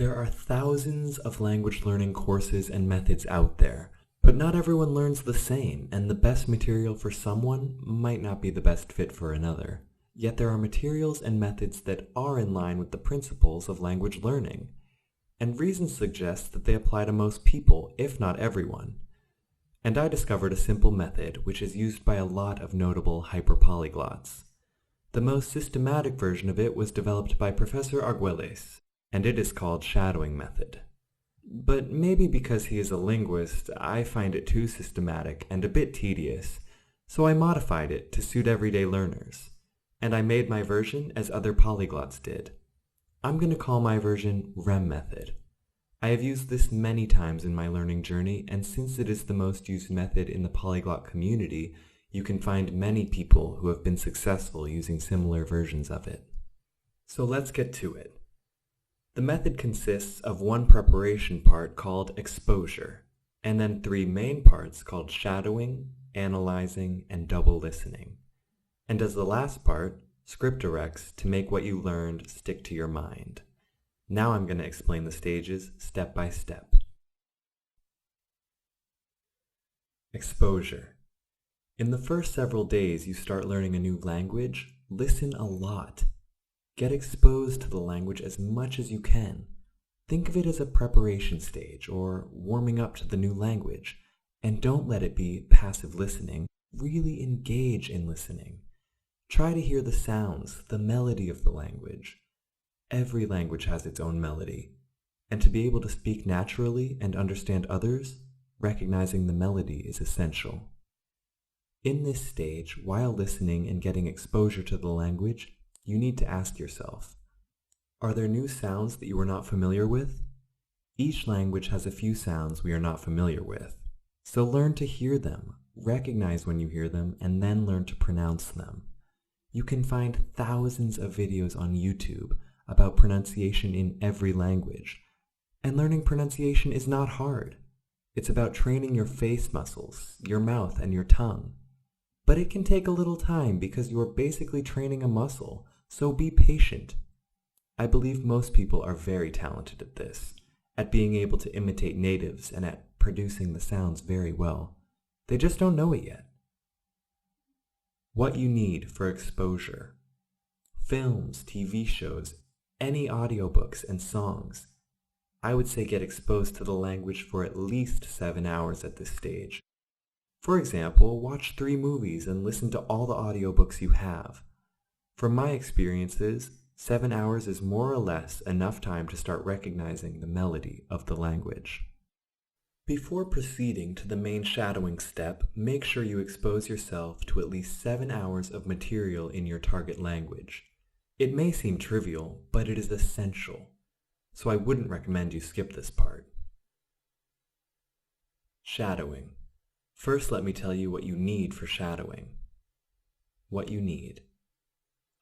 There are thousands of language learning courses and methods out there, but not everyone learns the same, and the best material for someone might not be the best fit for another. Yet there are materials and methods that are in line with the principles of language learning, and reason suggests that they apply to most people, if not everyone. And I discovered a simple method which is used by a lot of notable hyperpolyglots. The most systematic version of it was developed by Professor Arguelles, and it is called shadowing method. But maybe because he is a linguist, I find it too systematic and a bit tedious, so I modified it to suit everyday learners, and I made my version as other polyglots did. I'm going to call my version REM method. I have used this many times in my learning journey, and since it is the most used method in the polyglot community, you can find many people who have been successful using similar versions of it. So let's get to it. The method consists of one preparation part called exposure, and then three main parts called shadowing, analyzing, and double listening. And as the last part, script directs to make what you learned stick to your mind. Now I'm going to explain the stages step by step. Exposure. In the first several days you start learning a new language, listen a lot. Get exposed to the language as much as you can. Think of it as a preparation stage or warming up to the new language, and don't let it be passive listening. Really engage in listening. Try to hear the sounds, the melody of the language. Every language has its own melody, and to be able to speak naturally and understand others, recognizing the melody is essential. In this stage, while listening and getting exposure to the language, you need to ask yourself, are there new sounds that you are not familiar with? Each language has a few sounds we are not familiar with, so learn to hear them, recognize when you hear them, and then learn to pronounce them. You can find thousands of videos on YouTube about pronunciation in every language, and learning pronunciation is not hard. It's about training your face muscles, your mouth, and your tongue. But it can take a little time because you are basically training a muscle, so be patient. I believe most people are very talented at this, at being able to imitate natives and at producing the sounds very well. They just don't know it yet. What you need for exposure. Films, TV shows, any audiobooks and songs. I would say get exposed to the language for at least 7 hours at this stage. For example, watch 3 movies and listen to all the audiobooks you have. From my experiences, 7 hours is more or less enough time to start recognizing the melody of the language. Before proceeding to the main shadowing step, make sure you expose yourself to at least 7 hours of material in your target language. It may seem trivial, but it is essential, so I wouldn't recommend you skip this part. Shadowing. First, let me tell you what you need for shadowing. What you need.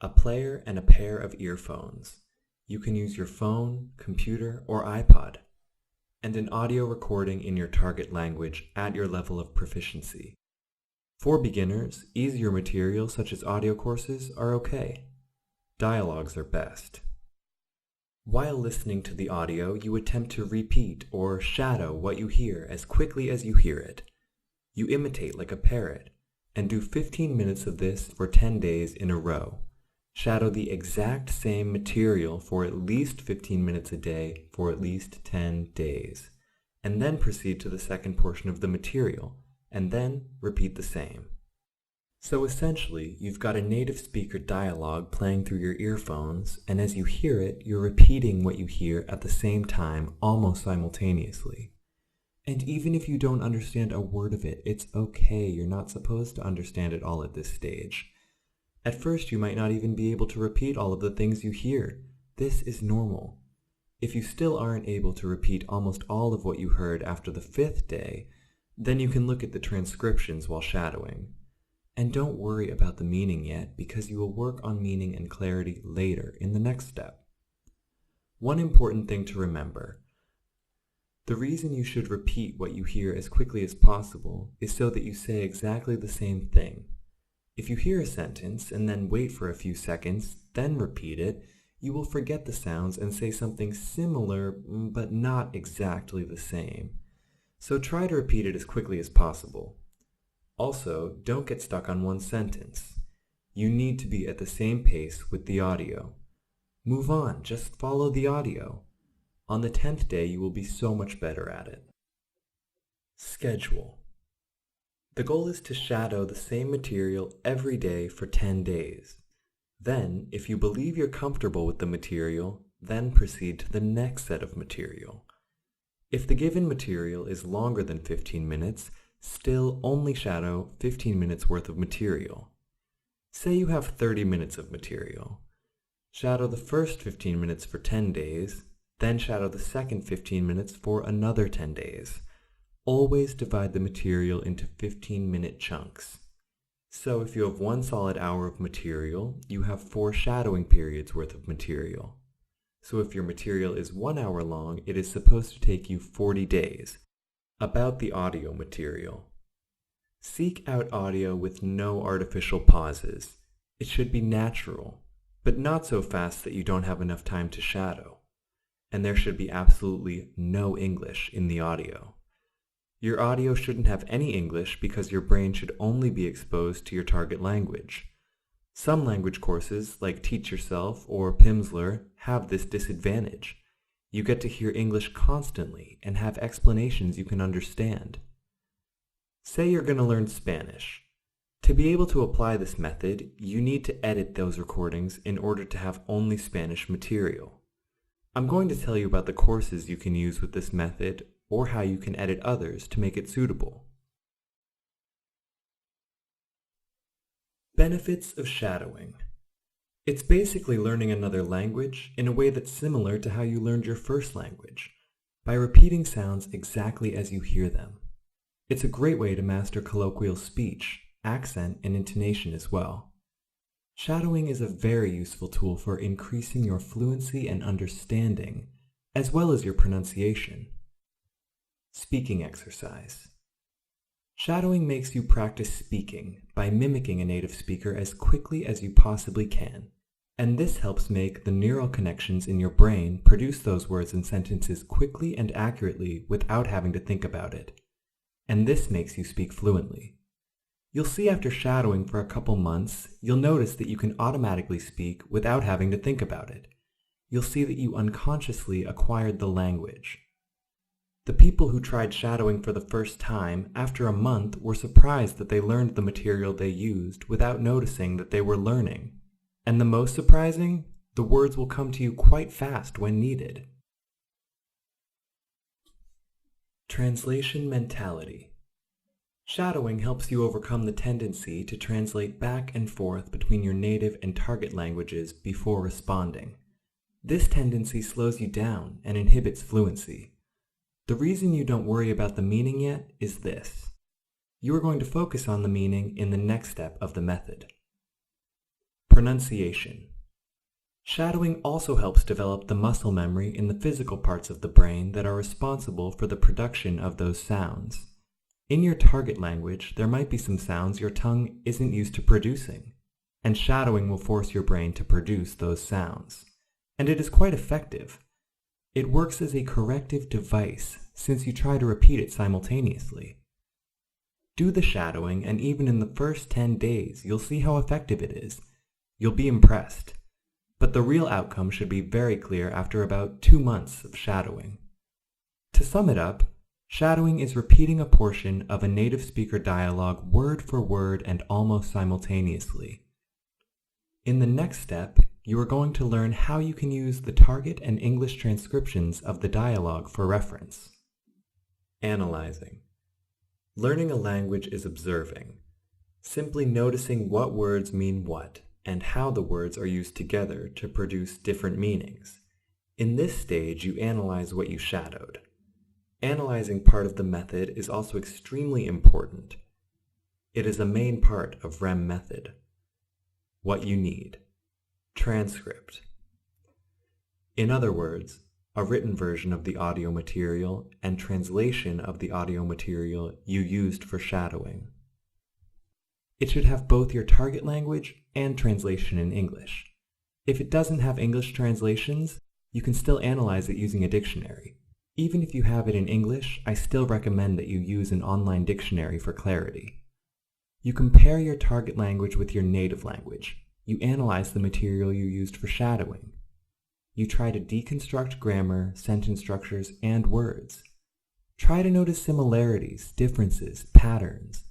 A player and a pair of earphones. You can use your phone, computer, or iPod. And an audio recording in your target language at your level of proficiency. For beginners, easier materials such as audio courses are okay. Dialogues are best. While listening to the audio, you attempt to repeat or shadow what you hear as quickly as you hear it. You imitate like a parrot, and do 15 minutes of this for 10 days in a row. Shadow the exact same material for at least 15 minutes a day for at least 10 days, and then proceed to the second portion of the material, and then repeat the same. So essentially, you've got a native speaker dialogue playing through your earphones, and as you hear it, you're repeating what you hear at the same time, almost simultaneously. And even if you don't understand a word of it, it's okay. You're not supposed to understand it all at this stage. At first, you might not even be able to repeat all of the things you hear. This is normal. If you still aren't able to repeat almost all of what you heard after the 5th day, then you can look at the transcriptions while shadowing. And don't worry about the meaning yet, because you will work on meaning and clarity later in the next step. One important thing to remember. The reason you should repeat what you hear as quickly as possible is so that you say exactly the same thing. If you hear a sentence and then wait for a few seconds, then repeat it, you will forget the sounds and say something similar but not exactly the same. So try to repeat it as quickly as possible. Also, don't get stuck on one sentence. You need to be at the same pace with the audio. Move on, just follow the audio. On the 10th day, you will be so much better at it. Schedule. The goal is to shadow the same material every day for 10 days. Then, if you believe you're comfortable with the material, then proceed to the next set of material. If the given material is longer than 15 minutes, still only shadow 15 minutes worth of material. Say you have 30 minutes of material. Shadow the first 15 minutes for 10 days, then shadow the second 15 minutes for another 10 days. Always divide the material into 15-minute chunks. So if you have 1 solid hour of material, you have 4 shadowing periods worth of material. So if your material is 1 hour long, it is supposed to take you 40 days. About the audio material. Seek out audio with no artificial pauses. It should be natural, but not so fast that you don't have enough time to shadow. And there should be absolutely no English in the audio. Your audio shouldn't have any English because your brain should only be exposed to your target language. Some language courses, like Teach Yourself or Pimsleur, have this disadvantage. You get to hear English constantly and have explanations you can understand. Say you're going to learn Spanish. To be able to apply this method, you need to edit those recordings in order to have only Spanish material. I'm going to tell you about the courses you can use with this method or how you can edit others to make it suitable. Benefits of shadowing. It's basically learning another language in a way that's similar to how you learned your first language, by repeating sounds exactly as you hear them. It's a great way to master colloquial speech, accent, and intonation as well. Shadowing is a very useful tool for increasing your fluency and understanding, as well as your pronunciation. Speaking exercise. Shadowing makes you practice speaking by mimicking a native speaker as quickly as you possibly can, and this helps make the neural connections in your brain produce those words and sentences quickly and accurately without having to think about it. And this makes you speak fluently. You'll see after shadowing for a couple months, you'll notice that you can automatically speak without having to think about it. You'll see that you unconsciously acquired the language. The people who tried shadowing for the first time after a month were surprised that they learned the material they used without noticing that they were learning. And the most surprising, the words will come to you quite fast when needed. Translation mentality. Shadowing helps you overcome the tendency to translate back and forth between your native and target languages before responding. This tendency slows you down and inhibits fluency. The reason you don't worry about the meaning yet is this. You are going to focus on the meaning in the next step of the method. Pronunciation. Shadowing also helps develop the muscle memory in the physical parts of the brain that are responsible for the production of those sounds. In your target language, there might be some sounds your tongue isn't used to producing, and shadowing will force your brain to produce those sounds. And it is quite effective. It works as a corrective device since you try to repeat it simultaneously. Do the shadowing, and even in the first 10 days, you'll see how effective it is. You'll be impressed. But the real outcome should be very clear after about 2 months of shadowing. To sum it up, shadowing is repeating a portion of a native speaker dialogue word for word and almost simultaneously. In the next step, you are going to learn how you can use the target and English transcriptions of the dialogue for reference. Analyzing. Learning a language is observing, simply noticing what words mean what and how the words are used together to produce different meanings. In this stage, you analyze what you shadowed. Analyzing part of the method is also extremely important. It is a main part of REM method. What you need. Transcript. In other words, a written version of the audio material and translation of the audio material you used for shadowing. It should have both your target language and translation in English. If it doesn't have English translations, you can still analyze it using a dictionary. Even if you have it in English, I still recommend that you use an online dictionary for clarity. You compare your target language with your native language. You analyze the material you used for shadowing. You try to deconstruct grammar, sentence structures, and words. Try to notice similarities, differences, patterns.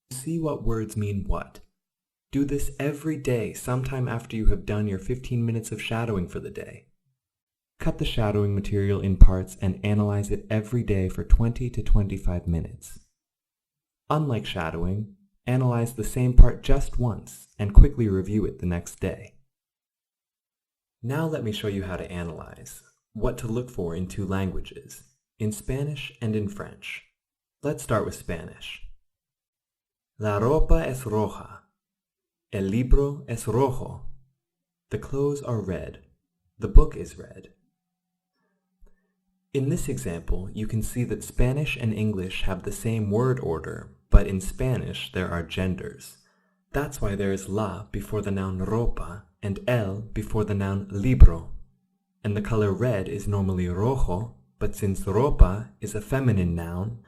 See what words mean what. Do this every day, sometime after you have done your 15 minutes of shadowing for the day. Cut the shadowing material in parts and analyze it every day for 20 to 25 minutes. Unlike shadowing, analyze the same part just once and quickly review it the next day. Now let me show you how to analyze, what to look for in two languages, in Spanish and in French. Let's start with Spanish. La ropa es roja. El libro es rojo. The clothes are red. The book is red. In this example, you can see that Spanish and English have the same word order, but in Spanish there are genders. That's why there is la before the noun ropa and el before the noun libro. And the color red is normally rojo, but since ropa is a feminine noun,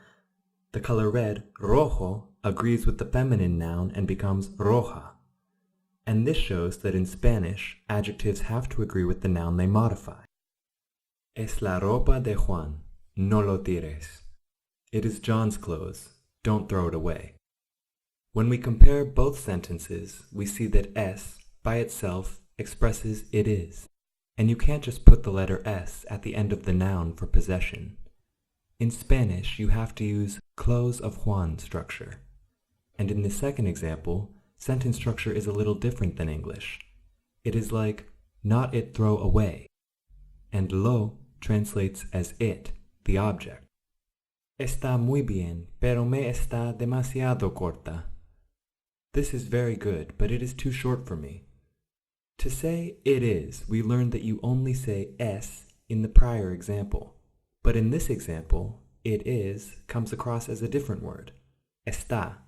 the color red, rojo, agrees with the feminine noun and becomes roja. And this shows that in Spanish, adjectives have to agree with the noun they modify. Es la ropa de Juan, no lo tires. It is John's clothes, don't throw it away. When we compare both sentences, we see that es, by itself, expresses it is. And you can't just put the letter s at the end of the noun for possession. In Spanish, you have to use clothes of Juan structure. And in the second example, sentence structure is a little different than English. It is like, not it throw away. And lo translates as it, the object. Está muy bien, pero me está demasiado corta. This is very good, but it is too short for me. To say it is, we learned that you only say es in the prior example. But in this example, it is comes across as a different word, está.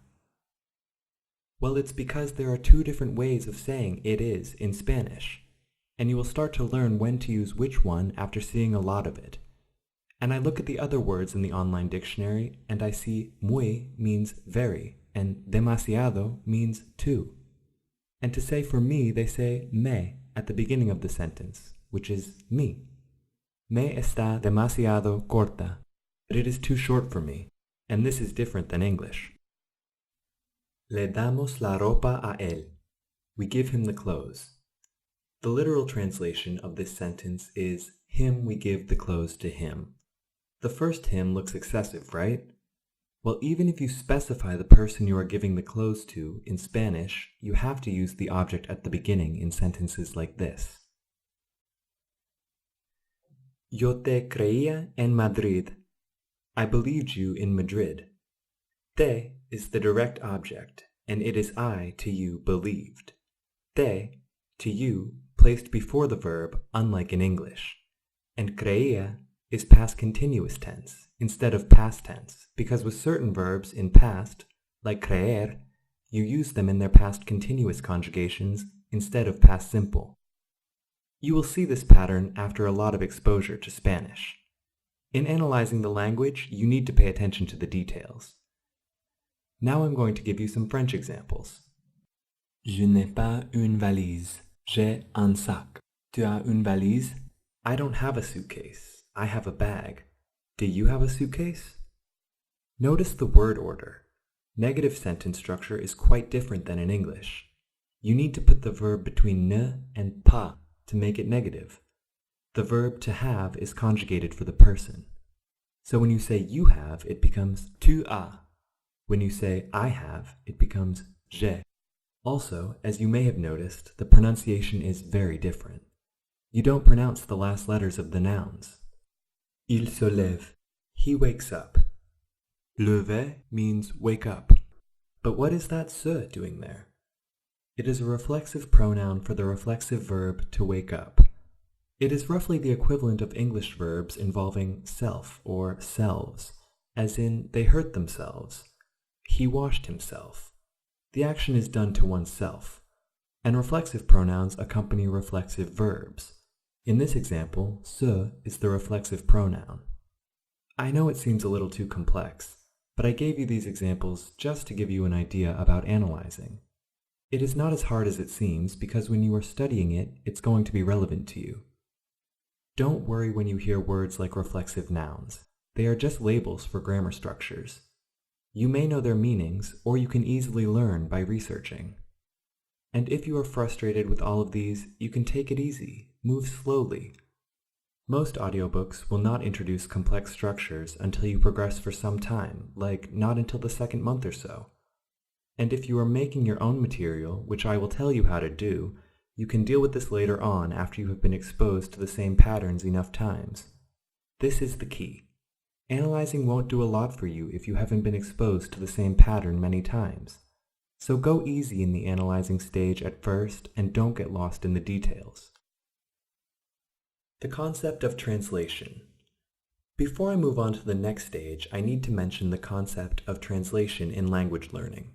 Well, it's because there are two different ways of saying it is in Spanish, and you will start to learn when to use which one after seeing a lot of it. And I look at the other words in the online dictionary, and I see muy means very, and demasiado means too. And to say for me, they say me at the beginning of the sentence, which is me. Me está demasiado corta, but it is too short for me, and this is different than English. Le damos la ropa a él. We give him the clothes. The literal translation of this sentence is, him we give the clothes to him. The first him looks excessive, right? Well, even if you specify the person you are giving the clothes to in Spanish, you have to use the object at the beginning in sentences like this. Yo te creía en Madrid. I believed you in Madrid. Te is the direct object, and it is I to you believed. Te, to you, placed before the verb, unlike in English. And creía is past continuous tense instead of past tense, because with certain verbs in past, like creer, you use them in their past continuous conjugations instead of past simple. You will see this pattern after a lot of exposure to Spanish. In analyzing the language, you need to pay attention to the details. Now I'm going to give you some French examples. Je n'ai pas une valise. J'ai un sac. Tu as une valise? I don't have a suitcase. I have a bag. Do you have a suitcase? Notice the word order. Negative sentence structure is quite different than in English. You need to put the verb between ne and pas to make it negative. The verb to have is conjugated for the person. So when you say you have, it becomes tu as. When you say I have, it becomes j'ai. Also, as you may have noticed, the pronunciation is very different. You don't pronounce the last letters of the nouns. Il se lève. He wakes up. Lever means wake up. But what is that se doing there? It is a reflexive pronoun for the reflexive verb to wake up. It is roughly the equivalent of English verbs involving self or selves, as in they hurt themselves. He washed himself. The action is done to oneself. and reflexive pronouns accompany reflexive verbs. In this example, se is the reflexive pronoun. I know it seems a little too complex, but I gave you these examples just to give you an idea about analyzing. It is not as hard as it seems because when you are studying it, it's going to be relevant to you. Don't worry when you hear words like reflexive nouns. They are just labels for grammar structures. You may know their meanings, or you can easily learn by researching. And if you are frustrated with all of these, you can take it easy, move slowly. Most audiobooks will not introduce complex structures until you progress for some time, like not until the second month or so. And if you are making your own material, which I will tell you how to do, you can deal with this later on after you have been exposed to the same patterns enough times. This is the key. Analyzing won't do a lot for you if you haven't been exposed to the same pattern many times. So go easy in the analyzing stage at first and don't get lost in the details. The concept of translation. Before I move on to the next stage, I need to mention the concept of translation in language learning.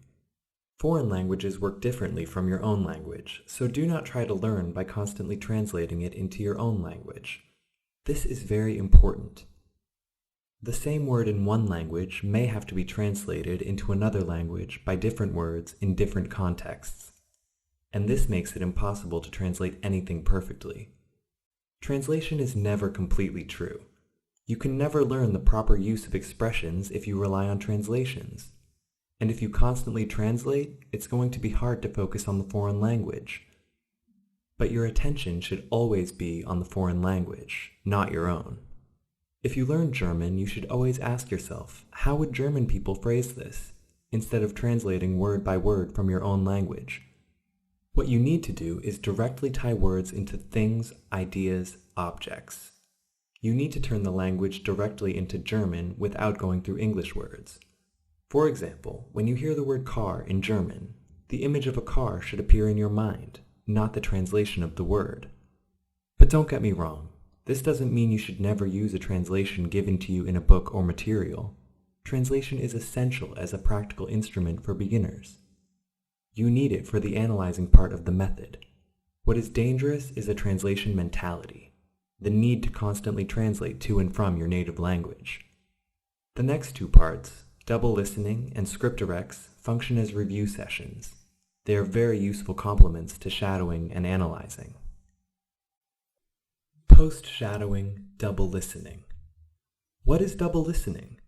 Foreign languages work differently from your own language, so do not try to learn by constantly translating it into your own language. This is very important. The same word in one language may have to be translated into another language by different words in different contexts, and this makes it impossible to translate anything perfectly. Translation is never completely true. You can never learn the proper use of expressions if you rely on translations. And if you constantly translate, it's going to be hard to focus on the foreign language. But your attention should always be on the foreign language, not your own. If you learn German, you should always ask yourself, how would German people phrase this, instead of translating word by word from your own language? What you need to do is directly tie words into things, ideas, objects. You need to turn the language directly into German without going through English words. For example, when you hear the word car in German, the image of a car should appear in your mind, not the translation of the word. But don't get me wrong, this doesn't mean you should never use a translation given to you in a book or material. Translation is essential as a practical instrument for beginners. You need it for the analyzing part of the method. What is dangerous is a translation mentality, the need to constantly translate to and from your native language. The next two parts, double listening and scriptorex, function as review sessions. They are very useful complements to shadowing and analyzing. Post-shadowing, double listening. What is double listening?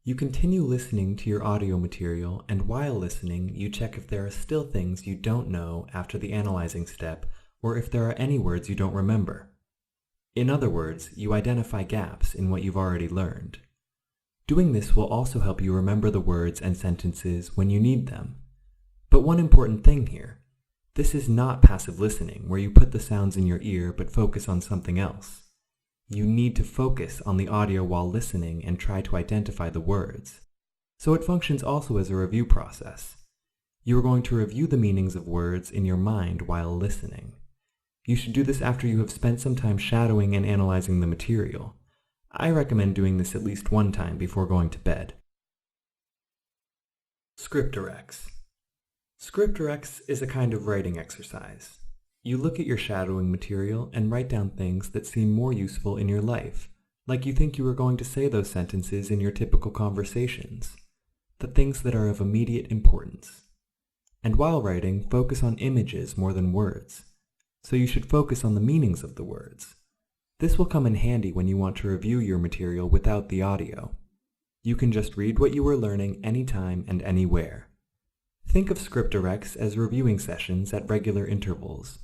You continue listening to your audio material, and while listening, you check if there are still things you don't know after the analyzing step, or if there are any words you don't remember. In other words, you identify gaps in what you've already learned. Doing this will also help you remember the words and sentences when you need them. But one important thing here, this is not passive listening where you put the sounds in your ear but focus on something else. You need to focus on the audio while listening and try to identify the words. So it functions also as a review process. You are going to review the meanings of words in your mind while listening. You should do this after you have spent some time shadowing and analyzing the material. I recommend doing this at least one time before going to bed. Scriptorex. Scriptorex is a kind of writing exercise. You look at your shadowing material and write down things that seem more useful in your life, like you think you are going to say those sentences in your typical conversations, the things that are of immediate importance. And while writing, focus on images more than words, so you should focus on the meanings of the words. This will come in handy when you want to review your material without the audio. You can just read what you are learning anytime and anywhere. Think of scriptorex as reviewing sessions at regular intervals.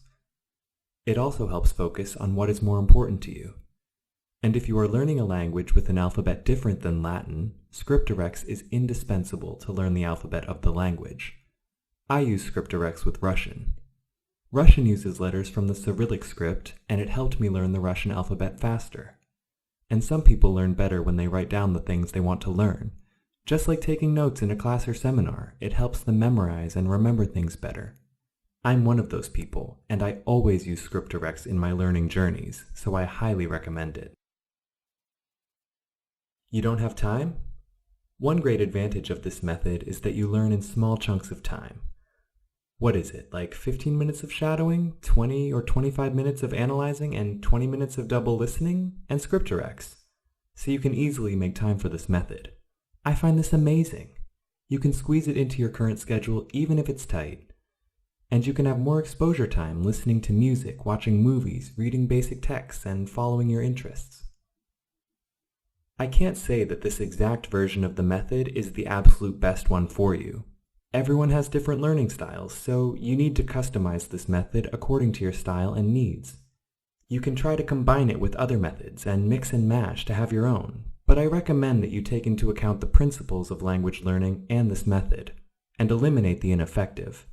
It also helps focus on what is more important to you. And if you are learning a language with an alphabet different than Latin, scriptorex is indispensable to learn the alphabet of the language. I use scriptorex with Russian. Russian uses letters from the Cyrillic script, and it helped me learn the Russian alphabet faster. And some people learn better when they write down the things they want to learn. Just like taking notes in a class or seminar, it helps them memorize and remember things better. I'm one of those people, and I always use scriptorex in my learning journeys, so I highly recommend it. You don't have time? One great advantage of this method is that you learn in small chunks of time. What is it, like 15 minutes of shadowing, 20 or 25 minutes of analyzing, and 20 minutes of double listening, and scriptURX? So you can easily make time for this method. I find this amazing. You can squeeze it into your current schedule even if it's tight. And you can have more exposure time listening to music, watching movies, reading basic texts, and following your interests. I can't say that this exact version of the method is the absolute best one for you. Everyone has different learning styles, so you need to customize this method according to your style and needs. You can try to combine it with other methods and mix and match to have your own, but I recommend that you take into account the principles of language learning and this method, and eliminate the ineffective.